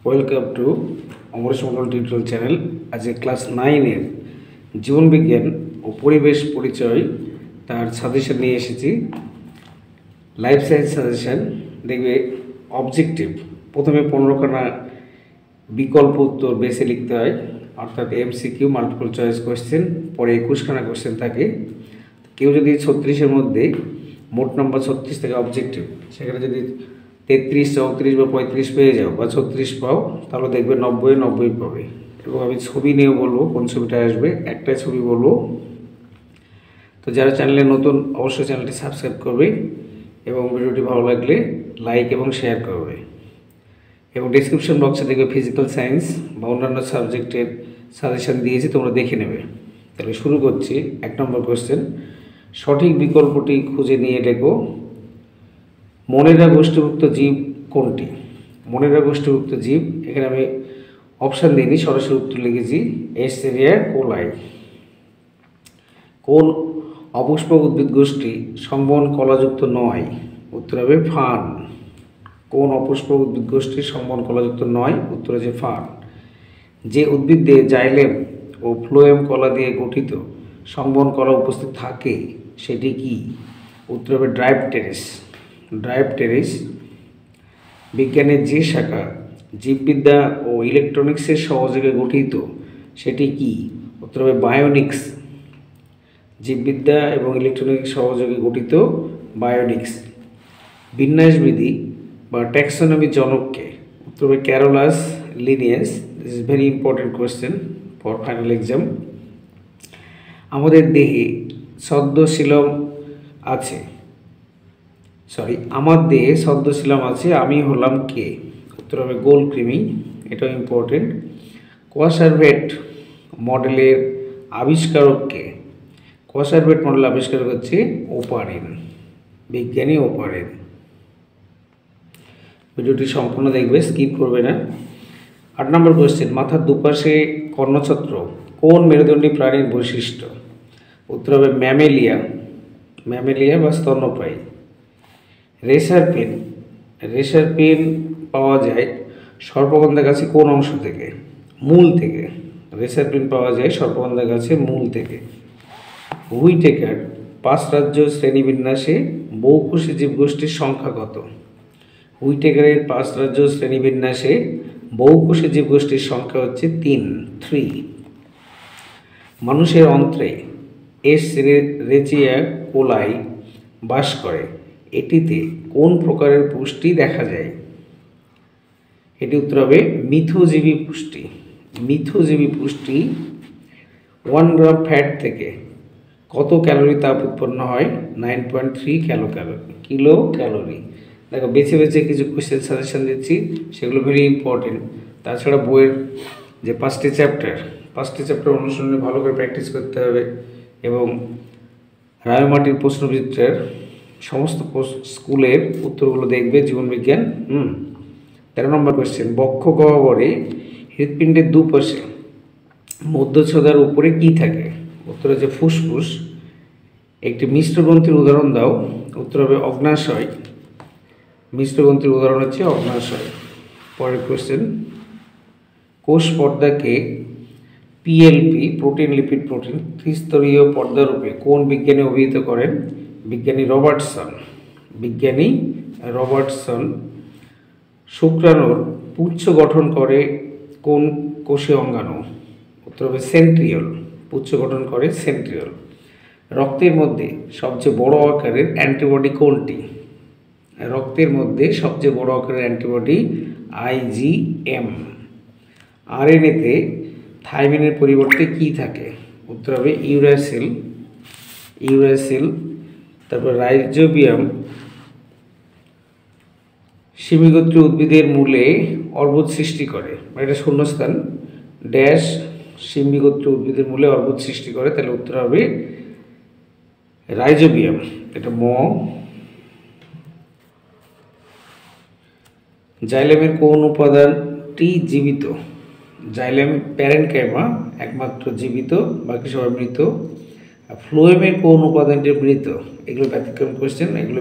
Welcome to Amresh Mondal tutorial channel. আজকে class 9-এর জীবন বিজ্ঞান ও পরিবেশ পরিচয় তার সাজেশন নিয়ে এসেছি। লাইফ সায়েন্স সাজেশন দেখবে অবজেক্টিভ প্রথমে 15খানা বিকল্প উত্তর বেছে লিখতে হয়, অর্থাৎ এমসিকিউ মাল্টিপল চয়েস কোয়েশ্চেন, পরে 21খানা কোয়েশ্চেন থাকে। কেউ যদি 36-এর মধ্যে মোট নম্বর 36 থেকে অবজেক্টিভ, সেখানে যদি 33, 34 বা 35 পেয়ে যাও বা 36 পাও, তাহলে দেখবে 90 পাবে। এবং আমি ছবি নিয়ে বলবো কোন ছবিটা আসবে, একটাই ছবি বলবো। তো যারা চ্যানেলে নতুন অবশ্যই চ্যানেলটি সাবস্ক্রাইব করবে এবং ভিডিওটি ভালো লাগলে লাইক এবং শেয়ার করবে। এবং ডিসক্রিপশন বক্সে দেখবে ফিজিক্যাল সায়েন্স বা অন্যান্য সাবজেক্টের সাজেশন দিয়েছি, তোমরা দেখে নেবে। তাহলে শুরু করছি। 1 নম্বর কোয়েশ্চেন, সঠিক বিকল্পটি খুঁজে নিয়ে লেখো। মনেরা গোষ্ঠীভুক্ত জীব কোনটি? মনেরা গোষ্ঠীভুক্ত জীব, এখানে আমি অপশান দিইনি, সরাসরি উত্তর লিখেছি এস্টেরিয়া কোলাই। কোন অপুষ্পক উদ্ভিদ গোষ্ঠী সংবহন কলাযুক্ত নয়? উত্তর হবে ফার্ন। কোন অপুষ্পক উদ্ভিদ গোষ্ঠী সংবহন কলাযুক্ত নয়? উত্তর হচ্ছে ফার্ন। যে উদ্ভিদে জাইলেম ও ফ্লোয়েম কলা দিয়ে গঠিত সংবহন কলা উপস্থিত থাকে সেটি কি? উত্তর হবে ডায়োপটেরিস। ডায়োপটেরিস। বিজ্ঞানের যে শাখা জীববিদ্যা ও ইলেকট্রনিক্সের সহযোগে গঠিত সেটি কি? উত্তর হবে বায়োনিক্স। জীববিদ্যা এবং ইলেকট্রনিক্স সহযোগে গঠিত বায়োনিক্স। বিন্যাসবিধি বা ট্যাক্সোনমি জনককে? উত্তর হবে Carolus Linnaeus. This is very important question for final exam. আমাদের দেহে ছদ্মশিলম আছে, আমার দেহে ছদ্মশিলাম আছে, আমি হলাম কে? উত্তর হবে গোলকৃমি। এটাও ইম্পর্টেন্ট। কোয়াসারভেট মডেলের আবিষ্কারককে? কোয়াসারভেট মডেল আবিষ্কারক হচ্ছে ওপারেন, বিজ্ঞানী ওপারেন। ভিডিওটি সম্পূর্ণ দেখবে, স্কিপ করবে না। 8 নম্বর কোয়েশ্চেন, মাথার দুপাশে কর্ণছত্র কোন মেরুদণ্ডী প্রাণীর বৈশিষ্ট্য? উত্তর হবে ম্যামেলিয়া। ম্যামেলিয়া বা স্তন্যপায়ী। রেসার পেন, রেসার পেন পাওয়া যায় সর্পগন্ধা গাছে কোন অংশ থেকে? মূল থেকে। রেসার পেন পাওয়া যায় সর্পগন্ধা গাছের মূল থেকে। হুইটেকার 5 রাজ্য শ্রেণীবিন্যাসে বহুকোষী জীবগোষ্ঠীর সংখ্যা কত? হুইটেকারের 5 রাজ্য শ্রেণীবিন্যাসে বহুকোষী জীবগোষ্ঠীর সংখ্যা হচ্ছে 3। মানুষের অন্ত্রে এসচেরিচিয়া কোলাই বাস করে, এটিতে কোন প্রকারের পুষ্টি দেখা যায়? এটি উত্তর হবে মিথজীবী পুষ্টি। মিথজীবী পুষ্টি। 1 গ্রাম ফ্যাট থেকে কত ক্যালোরি তাপ উৎপন্ন হয়? 9.3 কিলো ক্যালোরি। দেখো, বেছে বেছে কিছু কোয়েশ্চেন সাজেশন দিচ্ছি, সেগুলো ভেরি ইম্পর্টেন্ট। তাছাড়া বইয়ের যে 5টি চ্যাপ্টার অনুসরণে ভালো করে প্র্যাকটিস করতে হবে। এবং রায়মাটির প্রশ্নবিচিত্রের সমস্ত স্কুলের উত্তরগুলো দেখবে জীবনবিজ্ঞান। 13 নম্বর কোয়েশ্চেন, বক্ষ গহ্বরে হৃৎপিণ্ডের দুপাশে মধ্যচ্ছদার উপরে কি থাকে? উত্তর হচ্ছে ফুসফুস। একটি মিশ্র গ্রন্থির উদাহরণ দাও। উত্তর হবে অগ্নাশয়। মিশ্র গ্রন্থির উদাহরণ হচ্ছে অগ্নাশয়। পরের কোয়েশ্চেন, কোষ পর্দাকে পিএলপি প্রোটিন লিপিড প্রোটিন ত্রিস্তরীয় পর্দারূপে কোন বিজ্ঞানী অভিহিত করেন? বিজ্ঞানী রবার্টসন। শুক্রাণুর পুচ্ছ গঠন করে কোন কোষীয় অঙ্গাণু? উত্তর হবে সেন্ট্রিওল। পুচ্ছ গঠন করে সেন্ট্রিওল। রক্তের মধ্যে সবচেয়ে বড় আকারের অ্যান্টিবডি কোনটি? রক্তের মধ্যে সবচেয়ে বড় আকারের অ্যান্টিবডি IgM। আরএনএতে থাইমিনের পরিবর্তে কি থাকে? উত্তর হবে ইউরাসিল। তারপর রাইজোবিয়াম সিমিগোত্রীয় উদ্ভিদের মূলে অর্বুদ সৃষ্টি করে, এটা শূন্যস্থান, ড্যাশ সিম্বিগোত্রীয় উদ্ভিদের মূলে অর্বুদ সৃষ্টি করে, তাহলে উত্তর হবে রাইজোবিয়াম, এটা ম। জাইলেমের কোন উপাদানটি জীবিত? জাইলেম প্যারেনকাইমা একমাত্র জীবিত, বাকি সবাই মৃত। ফ্লোয়েমের কোন উপাদানটি মৃত? এগুলো ব্যতিক্রম কোয়েশ্চেন, এগুলো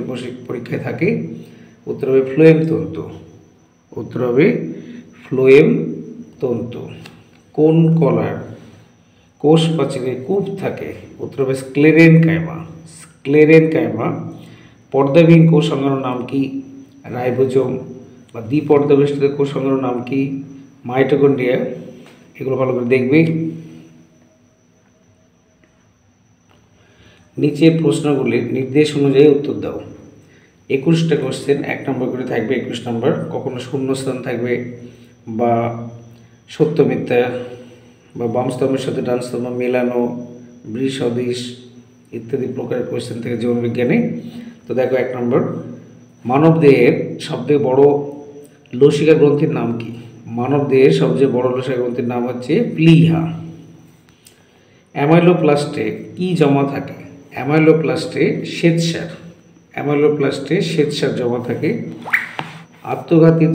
পরীক্ষায় থাকে। উত্তর হবে ফ্লোয়েম তন্তু। ফ্লোয়েম তন্তু। কোন কলার কোষ প্রাচীরে কূপ থাকে? উত্তর হবে স্ক্লেরেনকাইমা। স্ক্লেরেনকাইমা। পর্দাবিহীন কোষ সংগ্রহের নাম কি? রাইবোজোম। বা দ্বিপর্দাবেষ্টিত কোষ সংগ্রহের নাম কি? মাইটোকন্ড্রিয়া। এগুলো ভালো করে দেখবে। নিচের প্রশ্নগুলির নির্দেশ অনুযায়ী উত্তর দাও। 21টা কোশ্চেন 1 নম্বর করে থাকবে। 21 নম্বর। কখনো শূন্যস্থান থাকবে বা সত্য মিথ্যা বা বাম স্তম্ভের সাথে ডান স্তম্ভ মেলানো, বৃসদৃশ ইত্যাদি প্রকারের কোশ্চেন থেকে জীবনবিজ্ঞানে। তো দেখো 1 নম্বর, মানব দেহের সবথেকে বড় লসিকা গ্রন্থির নাম কি? মানব দেহের সবচেয়ে বড় লসিকা গ্রন্থির নাম হচ্ছে প্লীহা। অ্যামাইলোপ্লাস্টে কি জমা থাকে? অ্যামাইলোপ্লাস্টে শ্বেতসার। অ্যামাইলোপ্লাস্টে শ্বেতসার জমা থাকে। আত্মঘাতী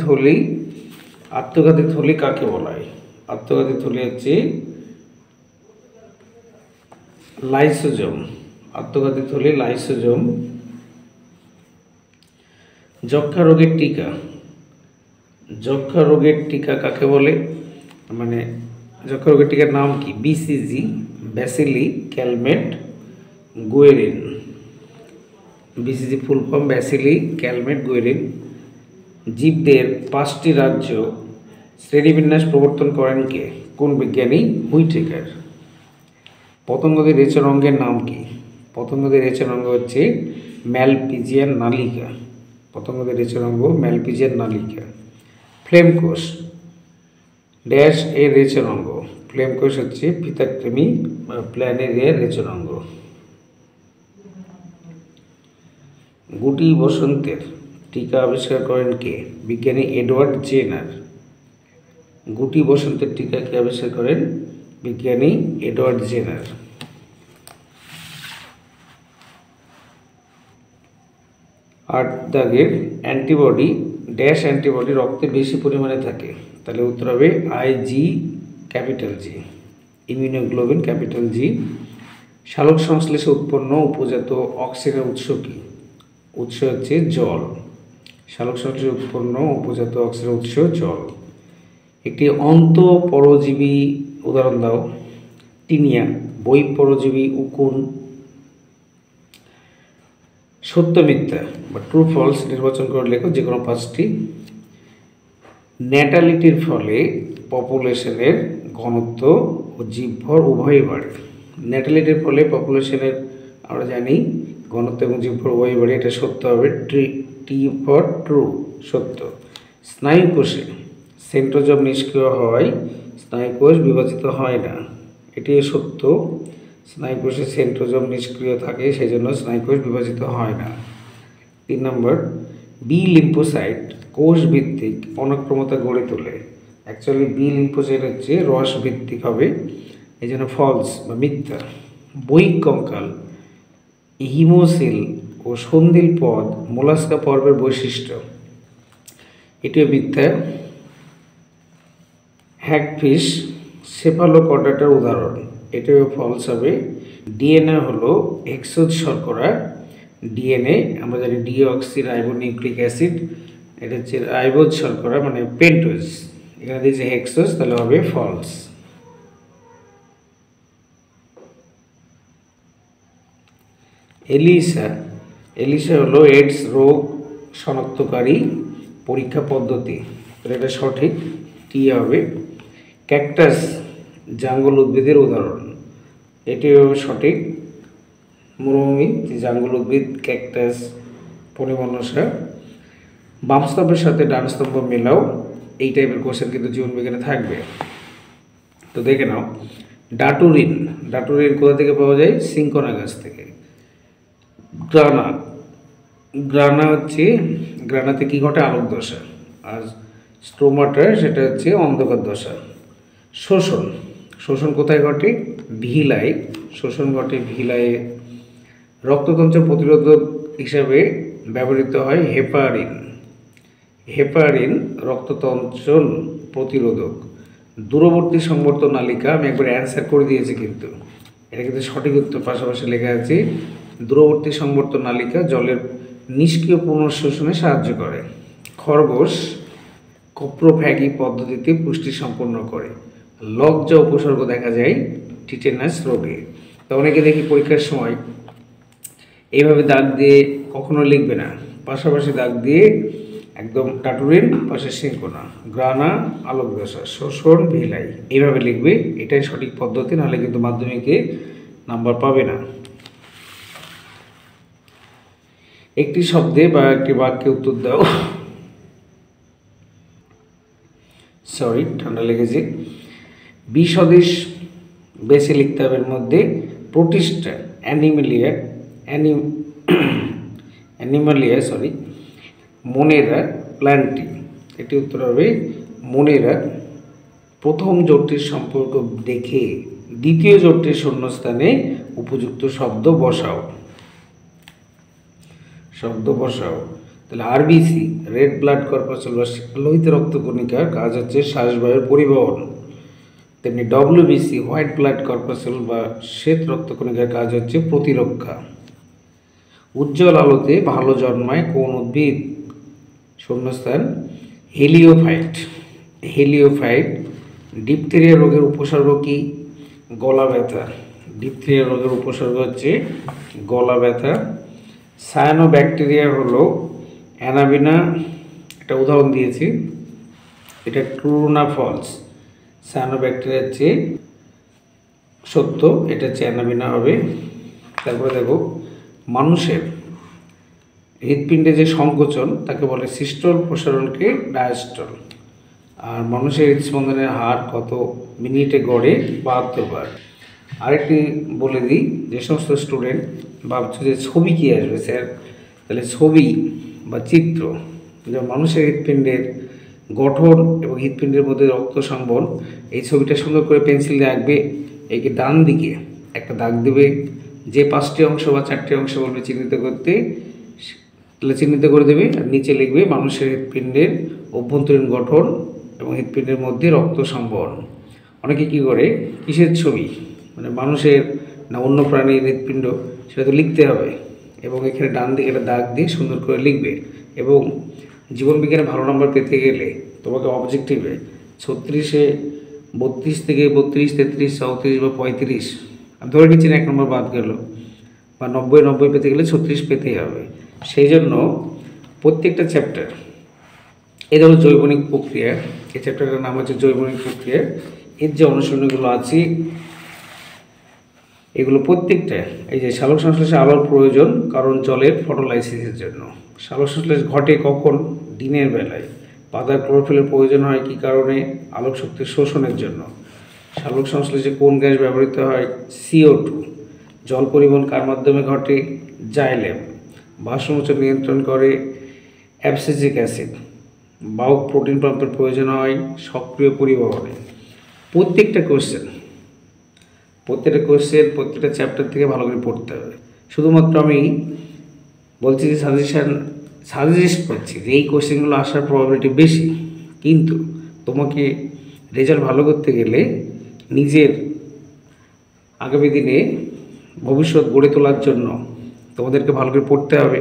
থলি কাকে বলা হয়? আত্মঘাতী থলি হচ্ছে লাইসোজোম। আত্মঘাতী থলি লাইসোজোম। যক্ষ্মা রোগের টিকা। যক্ষ্মা রোগের টিকা কাকে বলে? মানে যক্ষ্মা রোগের টিকার নাম কি? BCG, bacilli, Calmette, Guérin. BCG full form bacilli, Calmette, Guérin. জীবদের 5টি রাজ্য শ্রেণীবিন্যাস প্রবর্তন করেন কে? কোন বিজ্ঞানী? হুইটেকার। পতঙ্গদের রেচন অঙ্গের নাম কি? পতঙ্গদের রেচন অঙ্গ হচ্ছে ম্যালপিজিয়ান নালিকা। পতঙ্গদের রেচন অঙ্গ ম্যালপিজিয়ান নালিকা। ফ্লেম কোষ ড্যাশ এর রেচন অঙ্গ। ফ্লেম কোষ হচ্ছে পিতাকৃমি বা প্ল্যানেরিয়ার রেচন অঙ্গ। গুটি বসন্তের টিকা আবিষ্কার করেন কে? বিজ্ঞানী এডওয়ার্ড জেনার। গুটি বসন্তের টিকা কে আবিষ্কার করেন? বিজ্ঞানী এডওয়ার্ড জেনার। 8 দাগের অ্যান্টিবডি ড্যাশ অ্যান্টিবডি রক্তে বেশি পরিমাণে থাকে? তাহলে উত্তর হবে আইজি ক্যাপিটাল জি। ইমিউনোগ্লোবিন ক্যাপিটাল জি। সালোক সংশ্লেষে উৎপন্ন উপজাত অক্সিজেনের উৎস কি? উৎস হচ্ছে জল। সালোক সংশ্লেষে উৎপন্ন উপজাত অক্সিজেনের উৎস জল। একটি অন্তঃপরজীবী উদাহরণ দাও। টিনিয়া। বহিঃপরজীবী উকুন। সত্য মিথ্যা বা ট্রু ফলস নির্বাচন করে লেখো যে কোনো 5টি। ন্যাটালিটির ফলে পপুলেশনের ঘনত্ব ও জীবভর উভয়ই বাড়ে। ন্যাটালিটির ফলে পপুলেশনের আমরা জানি ঘনত্ব এবং জীবভর উভয়ই বাড়ে, এটা সত্য হবে। টি ফর ট্রু, সত্য। স্নায়ুকোষে সেন্ট্রোজোম নিষ্ক্রিয় হয়, স্নায়ুকোষ বিভাজিত হয় না, এটি সত্য। স্নায়ুকোষে সেন্ট্রোজোম নিষ্ক্রিয় থাকে, সেই জন্য স্নায়ুকোষ বিভাজিত হয় না। 3 নম্বর, বি লিম্ফোসাইট কোষ ভিত্তিক অনক্রমতা গড়ে তোলে। অ্যাকচুয়ালি বি লিম্ফোসাইট হচ্ছে রস ভিত্তিক হবে, এই জন্য ফলস বা মিথ্যা। বহিক কঙ্কাল, হিমোসিল ও সন্ধিল পদ মোলাস্কা পর্বের বৈশিষ্ট্য, এটিও মিথ্যা। হ্যাগফিশ সেফালোকডাটার উদাহরণ, এটিও ফলস হবে। ডিএনএ হলো হেক্সোজ শর্করা। ডিএনএ আমরা জানি ডিঅক্সি রাইবোনিউক্লিক অ্যাসিড, এটা হচ্ছে রাইবোজ শর্করা মানে পেন্টোজ, এখানে দিয়েছে হেক্সোজ, তাহলে হবে ফলস। এলিসা হলো এইডস রোগ শনাক্তকারী পরীক্ষা পদ্ধতি, তাহলে এটা সঠিক, টি হবে। ক্যাকটাস জাঙ্গল উদ্ভিদের উদাহরণ, এটিও সঠিক। মরুভূমি জাঙ্গল উদ্ভিদ ক্যাকটাস, পলিমনসা। বাম স্তম্ভের সাথে ডান স্তম্ভ মেলাও, এই টাইপের কোশ্চেন কিন্তু জীবনবিজ্ঞানে থাকবে। তো দেখে নাও। ডাটুরিন কোথা থেকে পাওয়া যায়? সিনকোনা গাছ থেকে। গ্রানাতে কি ঘটে? আলোক দশা। আর স্ট্রোমাটা সেটা হচ্ছে অন্ধকার দশা। শোষণ কোথায় ঘটে? ভিলায় শোষণ ঘটে, ভিলায়ে। রক্ততন্ত্র প্রতিরোধক হিসাবে ব্যবহৃত হয় হেপারিন রক্ততন্ত্র প্রতিরোধক। দূরবর্তী সংবর্ত নালিকা, আমি একবার অ্যান্সার করে দিয়েছি কিন্তু এটা কিন্তু সঠিক উত্তর পাশাপাশি লেখা আছে। দূরবর্তী সংবর্ত নালিকা জলের নিষ্ক্রিয় পুনঃশোষণে সাহায্য করে। খরগোশ কোপ্রোফ্যাগি পদ্ধতিতে পুষ্টি সম্পন্ন করে। লজ্জা উপসর্গ দেখা যায় টিটেনাস রোগে। তো অনেকে দেখি পরীক্ষার সময় এইভাবে দাগ দিয়ে কখনো লিখবে না, পাশাপাশি দাগ দিয়ে একদম টাটুরিন পাশে সিংকোনা গ্রানা আলোক দশা শোষণ ভিলাই এইভাবে লিখবে। এটাই সঠিক পদ্ধতি, নাহলে কিন্তু মাধ্যমিকে নাম্বার পাবে না। একটি শব্দে বা একটি বাক্যে উত্তর দাও। সরি, ঠান্ডা লেগেছে। বিসদৃশ বেছে লিখতে হবে। এর মধ্যে প্রোটিস্টা অ্যানিমালিয়া মোনেরা প্ল্যান্টি। এটি উত্তর হবে মোনেরা। প্রথম জোটটির সম্পর্ক দেখে দ্বিতীয় জোটটির শূন্যস্থানে উপযুক্ত শব্দ বসাও। তাহলে আরবিসি রেড ব্লাড কর্পাসেল বা লোহিত রক্তকণিকার কাজ হচ্ছে শ্বাসবায়ুর পরিবহন। তেমনি ডব্লিউবিসি হোয়াইট ব্লাড কর্পাসেল বা শ্বেত রক্তকণিকার কাজ হচ্ছে প্রতিরক্ষা। উজ্জ্বল আলোতে ভালো জন্মায় কোন উদ্ভিদ? শূন্যস্থান হেলিওফাইট। ডিপথেরিয়া রোগের উপসর্গ কি? গলা ব্যথা। ডিপথেরিয়া রোগের উপসর্গ হচ্ছে গলা ব্যথা। সায়ানোব্যাকটেরিয়া হলো অ্যানাবিনা, একটা উদাহরণ দিয়েছি, এটা ট্রু না ফলস? সায়ানোব্যাকটেরিয়া হচ্ছে সত্য, এটা হচ্ছে অ্যানাবিনা হবে। তারপরে দেখো, মানুষের হৃৎপিণ্ডে যে সংকোচন তাকে বলে সিস্টল, প্রসারণকে ডায়াস্টল। আর মানুষের হৃদস্পন্দনের হার কত মিনিটে গড়ে? 72 বার। আরেকটি বলে দিই, যে সমস্ত স্টুডেন্ট ভাবছো যে ছবি কী আসবে স্যার, তাহলে ছবি বা চিত্র, যেমন মানুষের হৃৎপিণ্ডের গঠন এবং হৃৎপিণ্ডের মধ্যে রক্ত সংবহন, এই ছবিটা সুন্দর করে পেন্সিল দিয়ে আঁকবে। একে ডান দিকে একটা দাগ দেবে, যে 5টি অংশ বা 4টি অংশ বলবে চিহ্নিত করতে, তাহলে চিহ্নিত করে দেবে। আর নিচে লিখবে মানুষের হৃৎপিণ্ডের অভ্যন্তরীণ গঠন এবং হৃৎপিণ্ডের মধ্যে রক্ত সংবহন। অনেকে কী করে, কিসের ছবি, মানে মানুষের না অন্য প্রাণীর হৃৎপিণ্ড, সেটা তো লিখতে হবে, এবং এখানে ডান দিকে একটা দাগ দিয়ে সুন্দর করে লিখবে। এবং জীবনবিজ্ঞানে ভালো নম্বর পেতে গেলে তোমাকে অবজেক্টিভে 36-এ 32 থেকে 32, 33, 34 বা 35, আমি ধরে নিচ্ছি না 1 নম্বর বাদ গেল, বা 90 পেতে গেলে 36 পেতেই হবে। সেই জন্য প্রত্যেকটা চ্যাপ্টার, এই ধরো জৈবনিক প্রক্রিয়া, এই চ্যাপ্টারটার নাম হচ্ছে জৈবনিক প্রক্রিয়া, এর যে অনুশীলনীগুলো আছে এগুলো প্রত্যেকটা, এই যে সালোক সংশ্লেষে আলোর প্রয়োজন কারণ জলের ফটোলাইসিসের জন্য। সালোক সংশ্লেষ ঘটে কখন? দিনের বেলায়। পাতার ক্লোরোফিলের প্রয়োজন হয় কী কারণে? আলোক শক্তির শোষণের জন্য। সালোক সংশ্লেষে কোন গ্যাস ব্যবহৃত হয়? CO2। জল পরিবহন কার মাধ্যমে ঘটে? জাইলেম। বাষ্পমোচন নিয়ন্ত্রণ করে অ্যাবসিসিক অ্যাসিড। বাহক প্রোটিন পাম্পের প্রয়োজন হয় সক্রিয় পরিবহনে। প্রত্যেকটা কোশ্চেন প্রত্যেকটা চ্যাপ্টার থেকে ভালো করে পড়তে হবে। শুধুমাত্র আমি বলছি যে সাজেস্ট করছি যে এই কোশ্চেনগুলো আসার প্রবাবিলিটি বেশি, কিন্তু তোমাকে রেজাল্ট ভালো করতে গেলে নিজের আগামী দিনে ভবিষ্যৎ গড়ে তোলার জন্য তোমাদেরকে ভালো করে পড়তে হবে।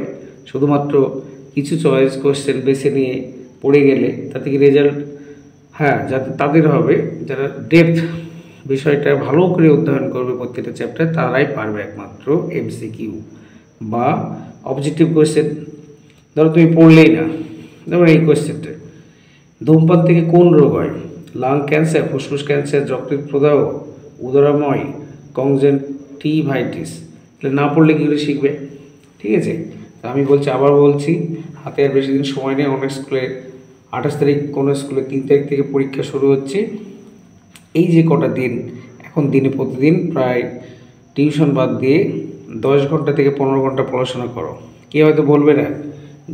শুধুমাত্র কিছু চয়েস কোশ্চেন বেছে নিয়ে পড়ে গেলে তাতে কি রেজাল্ট, হ্যাঁ, যাতে তাদের হবে যারা ডেপথ বিষয়টা ভালো করে অধ্যয়ন করবে প্রত্যেকটা চ্যাপ্টার, তারাই পারবে একমাত্র MCQ বা অবজেক্টিভ কোশ্চেন। ধরো তুমি পড়লেই না, যেমন এই কোশ্চেনটা, ধূমপান থেকে কোন রোগ হয়? লাং ক্যান্সার, ফুসফুস ক্যান্সার, যকৃৎ প্রদাহ, উদরাময়, কনজেন্টিভাইটিস। তাহলে না পড়লে কী করে শিখবে? ঠিক আছে, আমি আবার বলছি, হাতে আর বেশি দিন সময় নেই। অনেক স্কুলে 28 তারিখ, কোনো স্কুলে 3 তারিখ থেকে পরীক্ষা শুরু হচ্ছে। এই যে কটা দিন, এখন দিনে প্রতিদিন প্রায় টিউশন বাদ দিয়ে 10 ঘন্টা থেকে 15 ঘন্টা পড়াশোনা করো। কে হয়তো বলবে না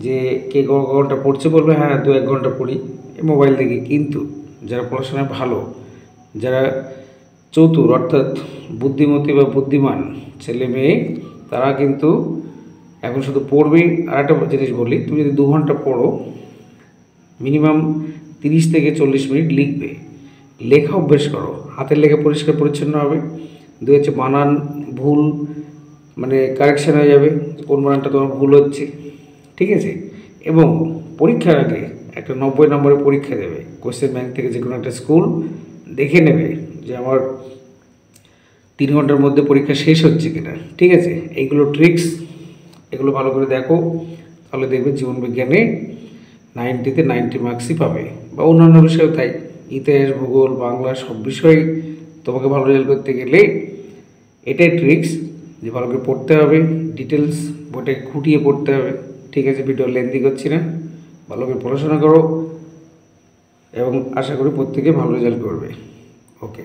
যে কে ঘন্টা পড়ছে, বলবে হ্যাঁ 2-1 ঘন্টা পড়ি মোবাইল থেকে। কিন্তু যারা পড়াশোনায় ভালো, যারা চতুর অর্থাৎ বুদ্ধিমতী বা বুদ্ধিমান ছেলে মেয়ে, তারা কিন্তু এখন শুধু পড়বেই। আর একটা জিনিস বলি, তুমি যদি 2 ঘন্টা পড়ো, মিনিমাম 30 থেকে 40 মিনিট লিখবে। লেখা অভ্যেস করো, হাতের লেখা পরিষ্কার পরিচ্ছন্ন হবে। 2 হচ্ছে বানান ভুল, মানে কারেকশান হয়ে যাবে কোন বানানটা তোমার ভুল হচ্ছে, ঠিক আছে। এবং পরীক্ষার আগে একটা 90 নম্বরের পরীক্ষা দেবে, কোশ্চেন ব্যাংক থেকে যে কোনো একটা স্কুল দেখে নেবে যে আমার 3 ঘন্টার মধ্যে পরীক্ষা শেষ হচ্ছে কিনা। ঠিক আছে, এইগুলো ট্রিক্স, এগুলো ভালো করে দেখো, তাহলে দেখবে জীবনবিজ্ঞানে 90-তে 90 মার্কসই পাবে, বা অন্যান্য বিষয়েও তাই, ইতিহাস, ভূগোল, বাংলা সব বিষয়েই তোমাকে ভালো রেজাল্ট করতে গেলে এটাই ট্রিক্স যে ভালো করে পড়তে হবে, ডিটেলস বইটাকে খুঁটিয়ে পড়তে হবে। ঠিক আছে, ভিডিও লেন্দি করছি না, ভালো করে পড়াশোনা করো এবং আশা করি প্রত্যেকে ভালো রেজাল্ট করবে। ওকে।